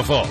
WFO.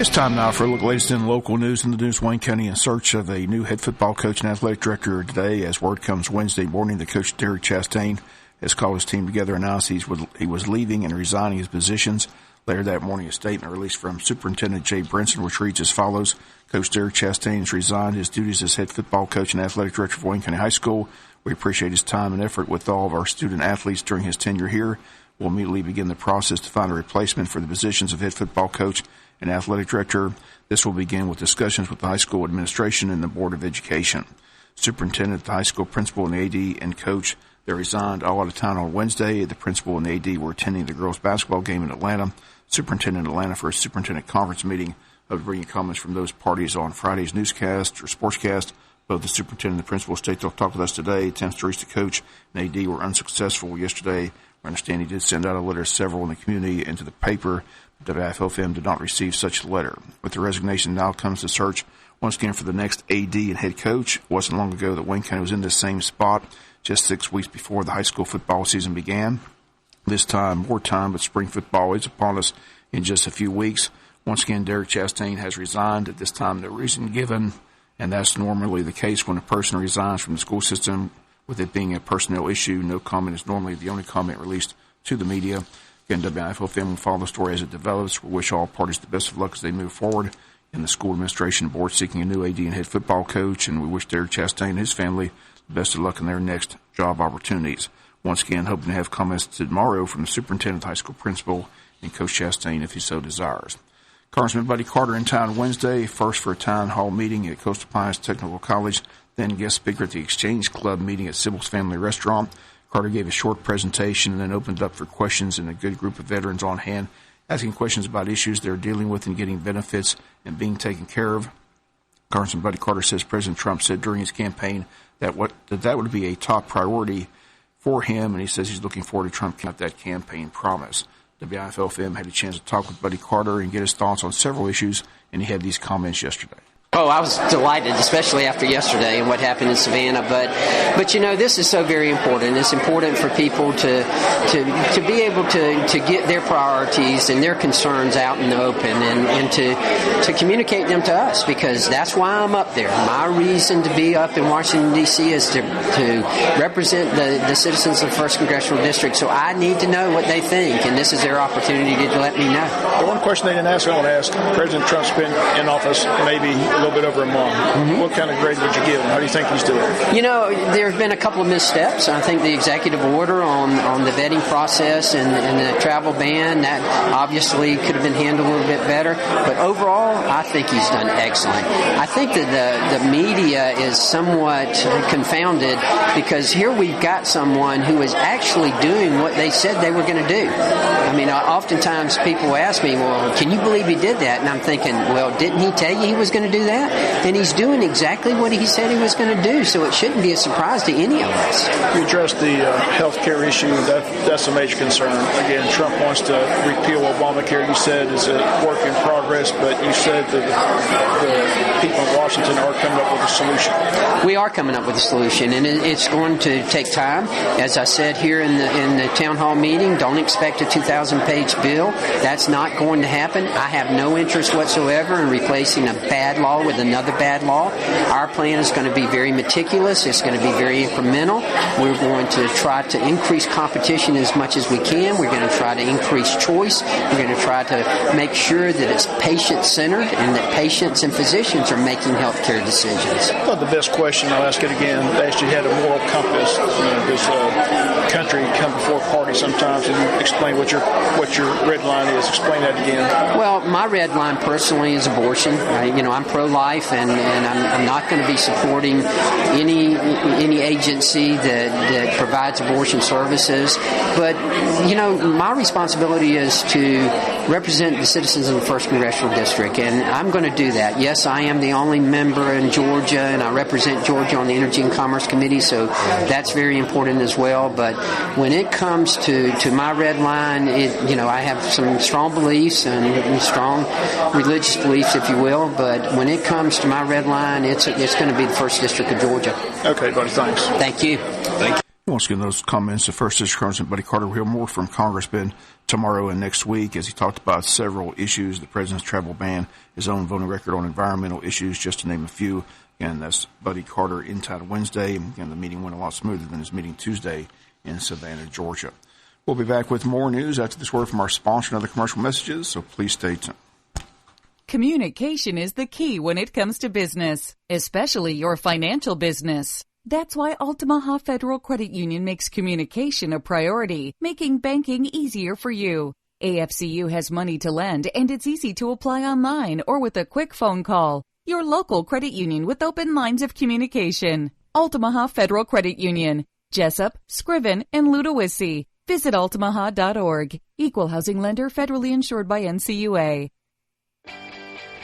It's time now for a look at the latest in local news in the news. Wayne County in search of a new head football coach and athletic director today. As word comes Wednesday morning, the coach Derek Chastain has called his team together and announced he was leaving and resigning his positions. Later that morning, a statement released from Superintendent Jay Brinson, which reads as follows. Coach Derek Chastain has resigned his duties as head football coach and athletic director of Wayne County High School. We appreciate his time and effort with all of our student athletes during his tenure here. We'll immediately begin the process to find a replacement for the positions of head football coach and athletic director. This will begin with discussions with the high school administration and the Board of Education. Superintendent, the high school principal, and the AD and coach, they resigned all out of town on Wednesday. The principal and the AD were attending the girls' basketball game in Atlanta. Superintendent in Atlanta for a superintendent conference meeting. I'll be bringing comments from those parties on Friday's newscast or sportscast. Both the superintendent and the principal state they'll talk with us today. Attempts to reach the coach and AD were unsuccessful yesterday. I understand he did send out a letter to several in the community and to the paper. WFOFM did not receive such a letter. With the resignation, now comes the search once again for the next AD and head coach. It wasn't long ago that Wayne County was in this same spot just 6 weeks before the high school football season began. This time, more time, but spring football is upon us in just a few weeks. Once again, Derek Chastain has resigned. At this time, no reason given, and that's normally the case when a person resigns from the school system. With it being a personnel issue, no comment is normally the only comment released to the media. Again, WFOFM will follow the story as it develops. We wish all parties the best of luck as they move forward in the school administration board seeking a new AD and head football coach, and we wish Derek Chastain and his family the best of luck in their next job opportunities. Once again, hoping to have comments tomorrow from the superintendent, high school principal, and Coach Chastain if he so desires. Congressman Buddy Carter in town Wednesday, first for a town hall meeting at Coastal Pines Technical College, then guest speaker at the Exchange Club meeting at Sybil's Family Restaurant. Carter gave a short presentation and then opened up for questions and a good group of veterans on hand, asking questions about issues they're dealing with and getting benefits and being taken care of. Congressman Buddy Carter says President Trump said during his campaign that would be a top priority for him, and he says he's looking forward to Trump keeping up that campaign promise. WFOFM had a chance to talk with Buddy Carter and get his thoughts on several issues, and he had these comments yesterday. Oh, I was delighted, especially after yesterday and what happened in Savannah. But you know, this is so very important. It's important for people to be able to get their priorities and their concerns out in the open and to communicate them to us, because that's why I'm up there. My reason to be up in Washington, D.C. is to represent the citizens of the 1st Congressional District. So I need to know what they think, and this is their opportunity to let me know. The one question they didn't ask, I want to ask. President Trump's been in office maybe a little bit over a month. Mm-hmm. What kind of grade would you give him? How do you think he's doing? You know, there have been a couple of missteps. I think the executive order on the vetting process and the travel ban, that obviously could have been handled a little bit better. But overall, I think he's done excellent. I think that the media is somewhat confounded because here we've got someone who is actually doing what they said they were going to do. I mean, oftentimes people ask me, well, can you believe he did that? And I'm thinking, well, didn't he tell you he was going to do that? And he's doing exactly what he said he was going to do, so it shouldn't be a surprise to any of us. You addressed the health care issue. That's a major concern. Again, Trump wants to repeal Obamacare. You said it's a work in progress, but you said that the people in Washington are coming up with a solution. We are coming up with a solution, and it's going to take time. As I said here in the town hall meeting, don't expect a 2,000-page bill. That's not going to happen. I have no interest whatsoever in replacing a bad law with another bad law. Our plan is going to be very meticulous. It's going to be very incremental. We're going to try to increase competition as much as we can. We're going to try to increase choice. We're going to try to make sure that it's patient-centered and that patients and physicians are making health care decisions. Well, the best question, I'll ask it again, they actually had a moral compass. Does country come before party sometimes, and explain what your red line is? Explain that again. Well, my red line personally is abortion. I'm pro-life, and I'm not going to be supporting any agency that provides abortion services. But, my responsibility is to represent the citizens of the 1st Congressional District, and I'm going to do that. Yes, I am the only member in Georgia, and I represent Georgia on the Energy and Commerce Committee, so that's very important as well. But when it comes to my red line, I have some strong beliefs and strong religious beliefs, if you will, but when it comes to my red line, it's going to be the 1st District of Georgia. Okay, buddy, thanks. Thank you. Thank you. Once again, those comments of First District Congressman Buddy Carter. We'll hear more from Congressman tomorrow and next week as he talked about several issues, the president's travel ban, his own voting record on environmental issues, just to name a few. Again, that's Buddy Carter Inside Wednesday. Again, the meeting went a lot smoother than his meeting Tuesday in Savannah, Georgia. We'll be back with more news after this word from our sponsor and other commercial messages, so please stay tuned. Communication is the key when it comes to business, especially your financial business. That's why Altamaha Federal Credit Union makes communication a priority, making banking easier for you. AFCU has money to lend, and it's easy to apply online or with a quick phone call. Your local credit union with open lines of communication. Altamaha Federal Credit Union, Jessup, Scriven, and Ludowici. Visit altamaha.org. Equal housing lender, federally insured by NCUA.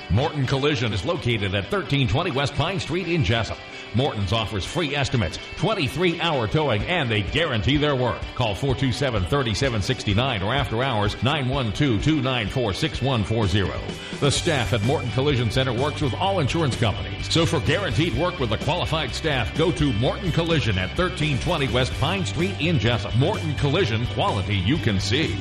Morton Collision is located at 1320 West Pine Street in Jessup. Morton's offers free estimates, 23-hour towing, and they guarantee their work. Call 427-3769 or after hours 912-294-6140. The staff at Morton Collision Center works with all insurance companies. So for guaranteed work with a qualified staff, go to Morton Collision at 1320 West Pine Street in Jessup. Morton Collision, quality you can see.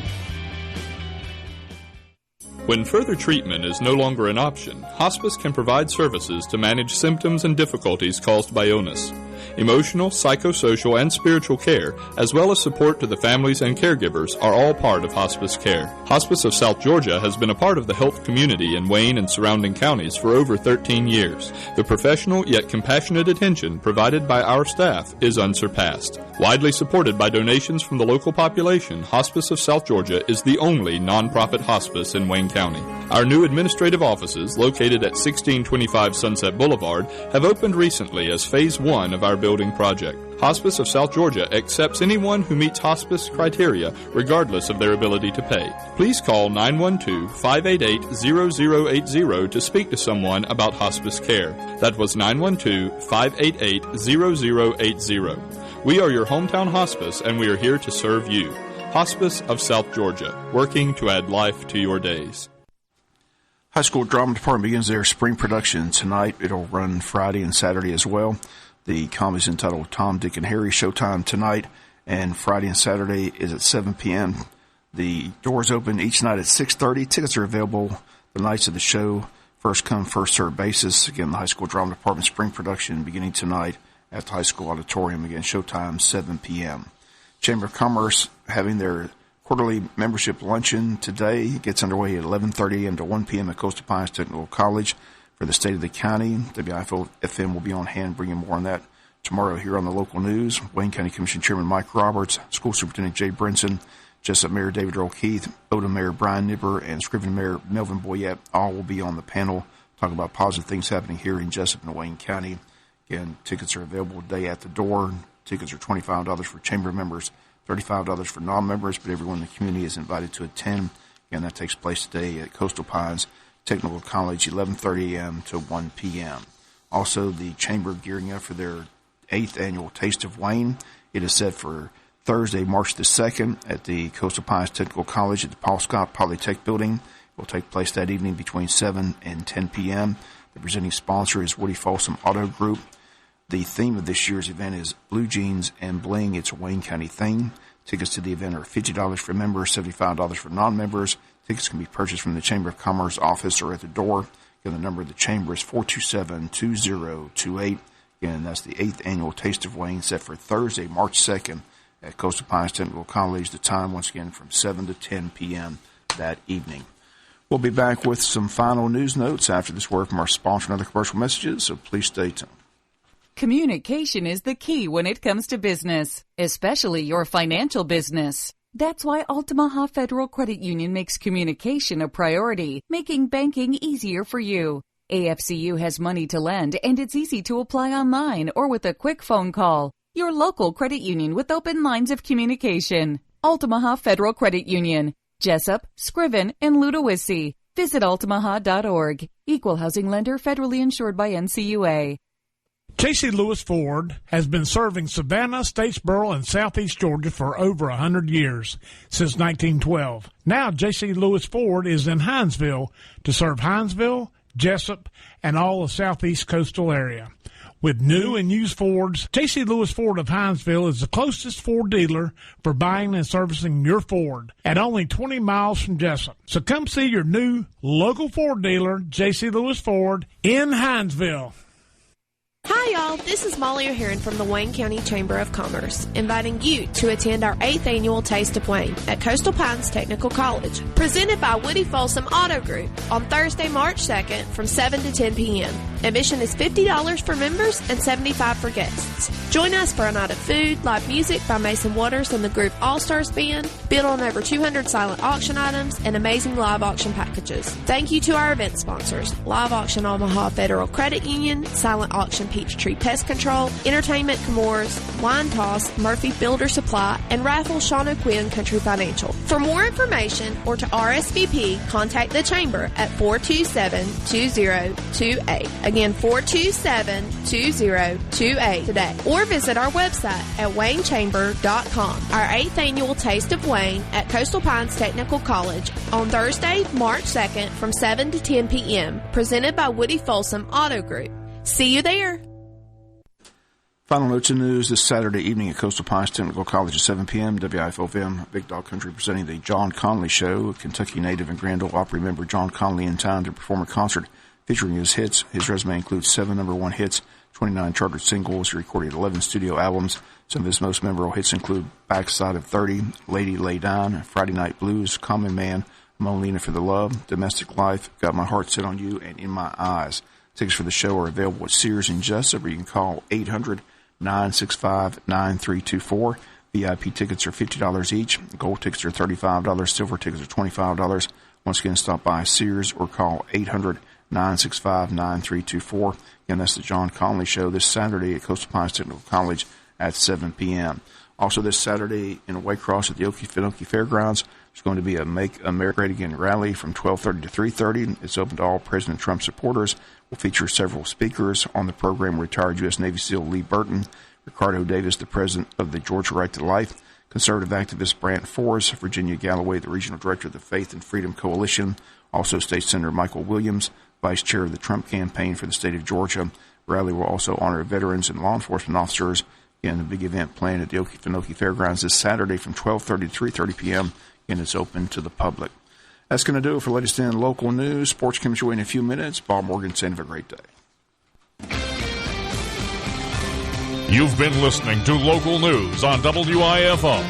When further treatment is no longer an option, hospice can provide services to manage symptoms and difficulties caused by illness. Emotional, psychosocial, and spiritual care, as well as support to the families and caregivers, are all part of hospice care. Hospice of South Georgia has been a part of the health community in Wayne and surrounding counties for over 13 years. The professional yet compassionate attention provided by our staff is unsurpassed. Widely supported by donations from the local population, Hospice of South Georgia is the only nonprofit hospice in Wayne County. Our new administrative offices, located at 1625 Sunset Boulevard, have opened recently as Phase 1 of our building project. Hospice of South Georgia accepts anyone who meets hospice criteria, regardless of their ability to pay. Please call 912-588-0080 to speak to someone about hospice care. That was 912-588-0080. We are your hometown hospice, and we are here to serve you. Hospice of South Georgia, working to add life to your days. High School Drama Department begins their spring production tonight. It'll run Friday and Saturday as well. The comedy is entitled Tom, Dick, and Harry. Showtime tonight, and Friday and Saturday is at 7 p.m. The doors open each night at 6:30. Tickets are available the nights of the show, first come, first served basis. Again, the High School Drama Department spring production beginning tonight at the High School Auditorium. Again, showtime 7 p.m. Chamber of Commerce having their quarterly membership luncheon today. It gets underway at 11:30 a.m. to 1 p.m. at Coastal Pines Technical College. For the state of the county, WIFO-FM will be on hand bringing more on that tomorrow here on the local news. Wayne County Commission Chairman Mike Roberts, School Superintendent Jay Brinson, Jessup Mayor David Earl Keith, Odom Mayor Brian Nibber, and Scriven Mayor Melvin Boyette all will be on the panel talking about positive things happening here in Jessup and Wayne County. Again, tickets are available today at the door. Tickets are $25 for chamber members, $35 for non-members, but everyone in the community is invited to attend. Again, that takes place today at Coastal Pines Technical College, 11:30 a.m. to 1 p.m. Also, the Chamber gearing up for their 8th annual Taste of Wayne. It is set for Thursday, March the 2nd at the Coastal Pines Technical College at the Paul Scott Polytech Building. It will take place that evening between 7 and 10 p.m. The presenting sponsor is Woody Folsom Auto Group. The theme of this year's event is Blue Jeans and Bling. It's a Wayne County theme. Tickets to the event are $50 for members, $75 for non-members. Tickets can be purchased from the Chamber of Commerce office or at the door. Again, the number of the chamber is 427-2028. Again, that's the 8th annual Taste of Wayne set for Thursday, March 2nd at Coastal Pines Technical College. The time, once again, from 7 to 10 p.m. that evening. We'll be back with some final news notes after this word from our sponsor and other commercial messages, so please stay tuned. Communication is the key when it comes to business, especially your financial business. That's why Altamaha Federal Credit Union makes communication a priority, making banking easier for you. AFCU has money to lend, and it's easy to apply online or with a quick phone call. Your local credit union with open lines of communication. Altamaha Federal Credit Union, Jessup, Scriven, and Ludowici. Visit altamaha.org. Equal housing lender, federally insured by NCUA. J.C. Lewis Ford has been serving Savannah, Statesboro, and Southeast Georgia for over 100 years, since 1912. Now J.C. Lewis Ford is in Hinesville to serve Hinesville, Jessup, and all the Southeast coastal area. With new and used Fords, J.C. Lewis Ford of Hinesville is the closest Ford dealer for buying and servicing your Ford at only 20 miles from Jessup. So come see your new local Ford dealer, J.C. Lewis Ford, in Hinesville. Hi, y'all. This is Molly O'Heron from the Wayne County Chamber of Commerce, inviting you to attend our 8th annual Taste of Wayne at Coastal Pines Technical College, presented by Woody Folsom Auto Group on Thursday, March 2nd from 7 to 10 p.m. Admission is $50 for members and $75 for guests. Join us for a night of food, live music by Mason Waters and the group All-Stars Band, bid on over 200 silent auction items, and amazing live auction packages. Thank you to our event sponsors, Live Auction Omaha Federal Credit Union, Silent Auction Peachtree Pest Control, Entertainment Camorras, Wine Toss, Murphy Builder Supply, and Raffle Sean O'Quinn Country Financial. For more information or to RSVP, contact the Chamber at 427-2028. Again, 427-2028 today. Or visit our website at waynechamber.com. Our 8th annual Taste of Wayne at Coastal Pines Technical College on Thursday, March 2nd from 7 to 10 p.m. Presented by Woody Folsom Auto Group. See you there. Final notes and news this Saturday evening at Coastal Pines Technical College at 7 p.m. WIFOFM Big Dog Country presenting the John Conley Show. Kentucky native and Grand Ole Opry member John Conley in town to perform a concert featuring his hits. His resume includes 7 number 1 hits, 29 charted singles. He recorded 11 studio albums. Some of his most memorable hits include Backside of 30, Lady Lay Down, Friday Night Blues, Common Man, Molina for the Love, Domestic Life, Got My Heart Set on You, and In My Eyes. Tickets for the show are available at Sears and Jessup, or you can call 800-965-9324. VIP tickets are $50 each. Gold tickets are $35. Silver tickets are $25. Once again, stop by Sears or call 800-965-9324. Again, that's the John Conley Show this Saturday at Coastal Pines Technical College at 7 p.m. Also this Saturday in Waycross at the Okefenokee Fairgrounds, there's going to be a Make America Great Again rally from 12:30 to 3:30. It's open to all President Trump supporters. We'll feature several speakers on the program. Retired U.S. Navy SEAL Lee Burton, Ricardo Davis, the president of the Georgia Right to Life, conservative activist Brant Forrest, Virginia Galloway, the regional director of the Faith and Freedom Coalition, also State Senator Michael Williams, vice chair of the Trump campaign for the state of Georgia. The rally will also honor veterans and law enforcement officers. Again, a big event planned at the Okefenokee Fairgrounds this Saturday from 12:30 to 3:30 p.m. and it's open to the public. That's going to do it for latest in local news. Sports comes your way in a few minutes. Bob Morgan saying have a great day. You've been listening to local news on WIFO.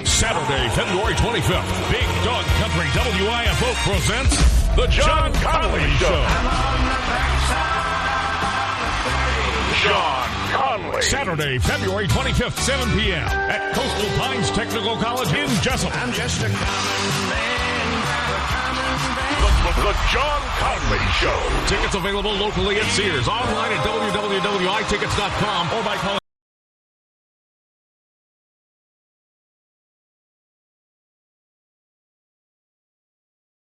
Saturday, February 25th, Big Dog Country WIFO presents The John Conley Show. John Conley. Saturday, February 25th, 7 p.m. at Coastal Pines Technical College in Jessup. I'm just a common man. The John Conley Show. Tickets available locally at Sears, online at www.itickets.com, or by calling